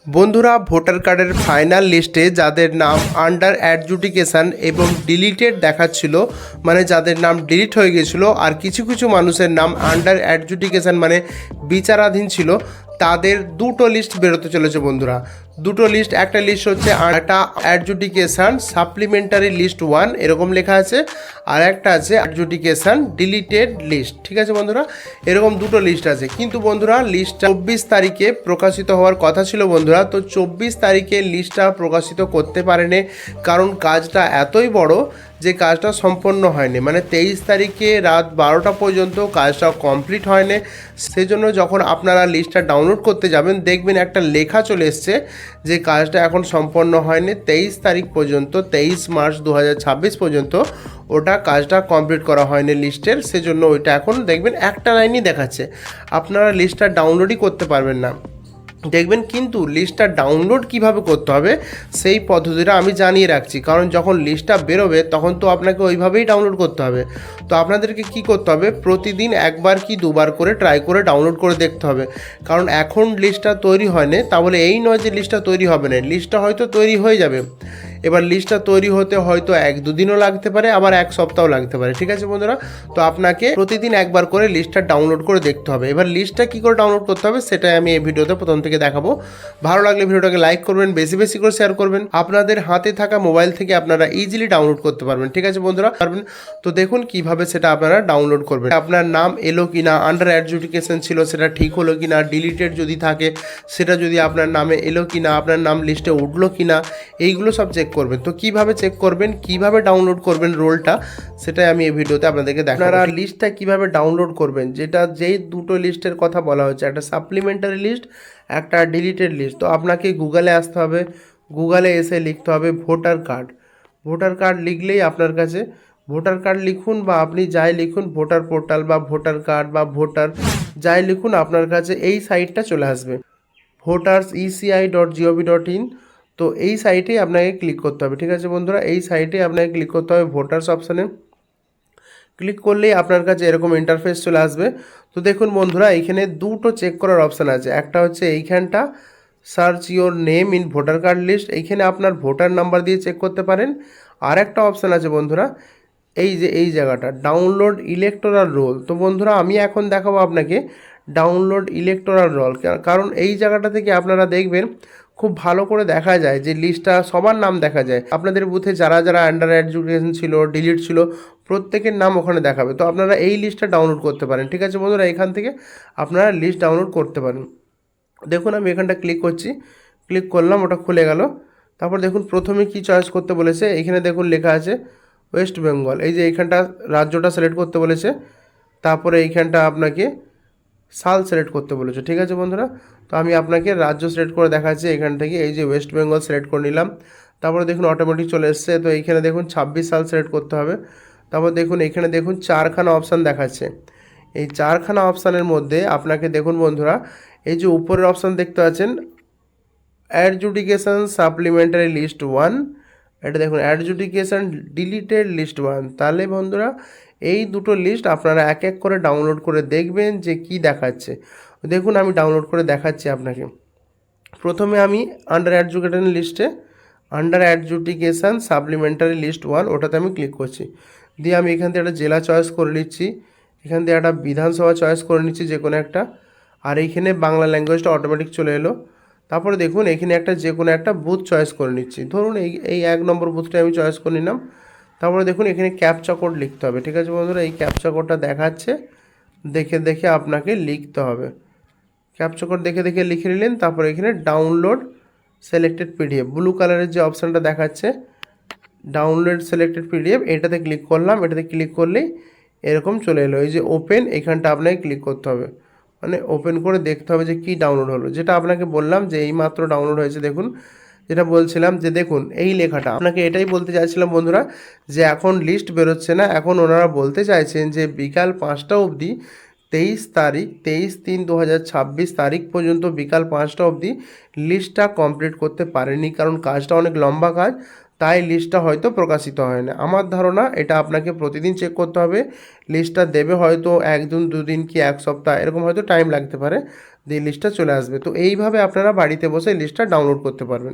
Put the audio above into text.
বন্ধুরা, ভোটার কার্ডের ফাইনাল লিস্টে যাদের নাম আন্ডার অ্যাডজুডিকেশান এবং ডিলিটেড দেখাচ্ছিল, মানে যাদের নাম ডিলিট হয়ে গেছিলো, আর কিছু কিছু মানুষের নাম আন্ডার অ্যাডজুডিকেশান মানে বিচারাধীন ছিল, তাদের দুটো লিস্ট বেরোতে চলেছে বন্ধুরা। দুটো লিস্ট, একটা লিস্ট হচ্ছে একটা অ্যাডজুডিকেশান সাপ্লিমেন্টারি লিস্ট 1 এরকম লেখা আছে, আর একটা আছে অ্যাডজুডিকেশান ডিলিটেড লিস্ট। ঠিক আছে বন্ধুরা, এরকম দুটো লিস্ট আছে। কিন্তু বন্ধুরা, লিস্টটা 24 তারিখে প্রকাশিত হওয়ার কথা ছিল বন্ধুরা। তো 24 তারিখে লিস্টটা প্রকাশিত করতে পারেনি, কারণ কাজটা এতই বড় যে কাজটা সম্পন্ন হয়নি। মানে 23 তারিখে রাত 12টা পর্যন্ত কাজটা কমপ্লিট হয়নি। সেজন্য যখন আপনারা লিস্টটা ডাউনলোড করতে যাবেন, দেখবেন একটা লেখা চলে এসছে যে কাজটা এখন সম্পন্ন হয়নি। 23 তারিখ পর্যন্ত, 23 মার্চ 2026 পর্যন্ত ওটা কাজটা কমপ্লিট করা হয়নি লিস্টের। সেজন্য ওইটা এখন দেখবেন একটা লাইনই দেখাচ্ছে, আপনারা লিস্টটা ডাউনলোডই করতে পারবেন না দেখবেন। কিন্তু লিস্টটা ডাউনলোড কিভাবে করতে হবে সেই পদ্ধতিটা আমি জানিয়ে রাখছি, কারণ যখন লিস্টটা বেরোবে তখন তো আপনাকে ওইভাবেই ডাউনলোড করতে হবে। তো আপনাদেরকে কি করতে হবে, প্রতিদিন একবার কি দুবার করে ট্রাই করে ডাউনলোড করে দেখতে হবে। কারণ এখন লিস্টটা তৈরি হয়নি, তা বলে এই নয় যে লিস্টটা তৈরি হবে না। লিস্টটা হয়তো তৈরি হয়ে যাবে, এবার লিস্টটা তৈরি হতে হয়তো 1-2 দিনও লাগতে পারে, আবার 1 সপ্তাহও লাগতে পারে। ঠিক আছে বন্ধুরা, তো আপনাকে প্রতিদিন একবার করে লিস্টটা ডাউনলোড করে দেখতে হবে। এবার লিস্টটা কী করে ডাউনলোড করতে হবে সেটাই আমি এই ভিডিওতে প্রথম থেকে দেখাবো। ভালো লাগলে ভিডিওটাকে লাইক করবেন, বেশি বেশি করে শেয়ার করবেন। আপনাদের হাতে থাকা মোবাইল থেকে আপনারা ইজিলি ডাউনলোড করতে পারবেন। ঠিক আছে বন্ধুরা, পারবেন। তো দেখুন কিভাবে সেটা আপনারা ডাউনলোড করবেন। আপনার নাম এলো কি না, আন্ডার অ্যাডজুডিকেশন ছিল সেটা ঠিক হলো কি না, ডিলিটেড যদি থাকে সেটা যদি আপনার নামে এলো কি না, আপনার নাম লিস্টে উঠলো কি না, এইগুলো সব চেক করবেন। তো কিভাবে চেক করবেন, কিভাবে ডাউনলোড করবেন রোলটা, সেটাই আমি এই ভিডিওতে আপনাদেরকে দেখাবো। আপনারা লিস্টটা কিভাবে ডাউনলোড করবেন, যেই দুটো লিস্টের কথা বলা হচ্ছে, একটা সাপ্লিমেন্টারি লিস্ট, একটা ডিলিটেড লিস্ট। তো আপনাকে গুগলে আসতে হবে, গুগলে এসে লিখতে হবে ভোটার কার্ড। ভোটার কার্ড লিখলেই আপনার কাছে, ভোটার কার্ড লিখুন বা আপনি যাই লিখুন, ভোটার পোর্টাল বা ভোটার কার্ড বা ভোটার যাই লিখুন, আপনার কাছে এই সাইটটা চলে আসবে, voterseci.gov.in। তো এই সাইটে আপনাকে ক্লিক করতে হবে। ঠিক আছে বন্ধুরা, এই সাইটে আপনাকে ক্লিক করতে হবে, ভোটার্স অপশানে ক্লিক করলেই আপনার কাছে এরকম ইন্টারফেস চলে আসবে। তো দেখুন বন্ধুরা, এইখানে দুটো চেক করার অপশান আছে। একটা হচ্ছে এইখানটা search your name in voter card list, এইখানে আপনার ভোটার নাম্বার দিয়ে চেক করতে পারেন। আর একটা অপশান আছে বন্ধুরা, এই যে এই জায়গাটা ডাউনলোড ইলেকটোরাল রোল। তো বন্ধুরা, আমি এখন দেখাবো আপনাকে ডাউনলোড ইলেকটোরাল রোল, কারণ এই জায়গাটা থেকে আপনারা দেখবেন খুব ভালো করে দেখা যায় যে লিস্টটা সবার নাম দেখা যায়। আপনাদের বুথে যারা যারা আন্ডার এডুকেশন ছিল, ডিলিট ছিল, প্রত্যেকের নাম ওখানে দেখাবে। তো আপনারা এই লিস্টটা ডাউনলোড করতে পারেন। ঠিক আছে বন্ধুরা, এখান থেকে আপনারা লিস্ট ডাউনলোড করতে পারেন। দেখুন আমি এখানটা ক্লিক করছি, ক্লিক করলাম, ওটা খুলে গেল। তারপর দেখুন প্রথমে কি চয়েস করতে বলেছে, এখানে দেখুন লেখা আছে ওয়েস্ট বেঙ্গল। এই যে এইখানটা রাজ্যটা সিলেক্ট করতে বলেছে, তারপরে এইখানটা আপনাকে সাল সিলেক্ট করতে বলেছে। ঠিক আছে বন্ধুরা, তো আমি আপনাকে রাজ্য সিলেক্ট করে দেখাচ্ছি এখান থেকে। এই যে ওয়েস্ট বেঙ্গল সিলেক্ট করে নিলাম, তারপরে দেখুন অটোমেটিক চলে এসছে। তো এইখানে দেখুন 26 সাল সিলেক্ট করতে হবে। তারপর দেখুন এখানে দেখুন 4খানা অপশান দেখাচ্ছে। এই 4খানা অপশানের মধ্যে আপনাকে দেখুন বন্ধুরা, এই যে উপরের অপশান দেখতে পাচ্ছেন অ্যাডজুডিকেশন সাপ্লিমেন্টারি লিস্ট 1, এটা দেখুন অ্যাডজুডিকেশন ডিলিটেড লিস্ট 1। তাহলে বন্ধুরা, এই দুটো লিস্ট আপনারা এক এক করে ডাউনলোড করে দেখবেন যে কি দেখাচ্ছে। দেখুন আমি ডাউনলোড করে দেখাচ্ছি আপনাকে। প্রথমে আমি আন্ডার অ্যাডজুডিকেশন লিস্টে, আন্ডার অ্যাডজুডিকেশন সাপ্লিমেন্টারি লিস্ট 1 ওটাতে আমি ক্লিক করছি। দিয়ে আমি এখান থেকে একটা জেলা চয়েস করে নিচ্ছি, এখান থেকে একটা বিধানসভা চয়েস করে নিচ্ছি যে কোনো একটা, আর এইখানে বাংলা ল্যাঙ্গুয়েজটা অটোমেটিক চলে এলো। তারপরে দেখুন এখানে একটা যে কোনো একটা বুথ চয়েস করে নিচ্ছি, ধরুন এই 1 নম্বর বুথটা আমি চয়েস করে নিলাম। তারপরে দেখুন এখানে ক্যাপচা কোড লিখতে হবে। ঠিক আছে বন্ধুরা, এই ক্যাপচা কোডটা দেখাচ্ছে, দেখে দেখে আপনাকে লিখতে হবে। ক্যাপচা কোড দেখে দেখে লিখে নিলেন। তারপরে এখানে ডাউনলোড সিলেক্টেড পিডিএফ, ব্লু কালারের যে অপশানটা দেখাচ্ছে ডাউনলোড সিলেক্টেড পিডিএফ, এটাতে ক্লিক করলাম। এটাতে ক্লিক করলেই এরকম চলে এলো। এই যে ওপেন, এখানটা আপনাকে ক্লিক করতে হবে, মানে ওপেন করে দেখতে হবে যে কী ডাউনলোড হলো। যেটা আপনাকে বললাম যে এইমাত্র ডাউনলোড হয়েছে। দেখুন যেটা বলছিলাম যে দেখুন এই লেখাটা, আপনাকে এটাই বলতে চাইছিলাম বন্ধুরা, যে এখন লিস্ট বেরোচ্ছে না। এখন ওনারা বলতে চাইছেন যে বিকাল 5টা অবধি, 23 তারিখ 23/3/2026 তারিখ পর্যন্ত বিকাল 5টা অবধি লিস্টটা কমপ্লিট করতে পারেনি, কারণ কাজটা অনেক লম্বা কাজ, তাই লিস্টটা হয়তো প্রকাশিত হয় না। আমার ধারণা এটা আপনাকে প্রতিদিন চেক করতে হবে। লিস্টটা দেবে হয়তো 1 দিন 2 দিন কি 1 সপ্তাহ, এরকম হয়তো টাইম লাগতে পারে। দিয়ে লিস্টটা চলে আসবে। তো এইভাবে আপনারা বাড়িতে বসে লিস্টটা ডাউনলোড করতে পারবেন।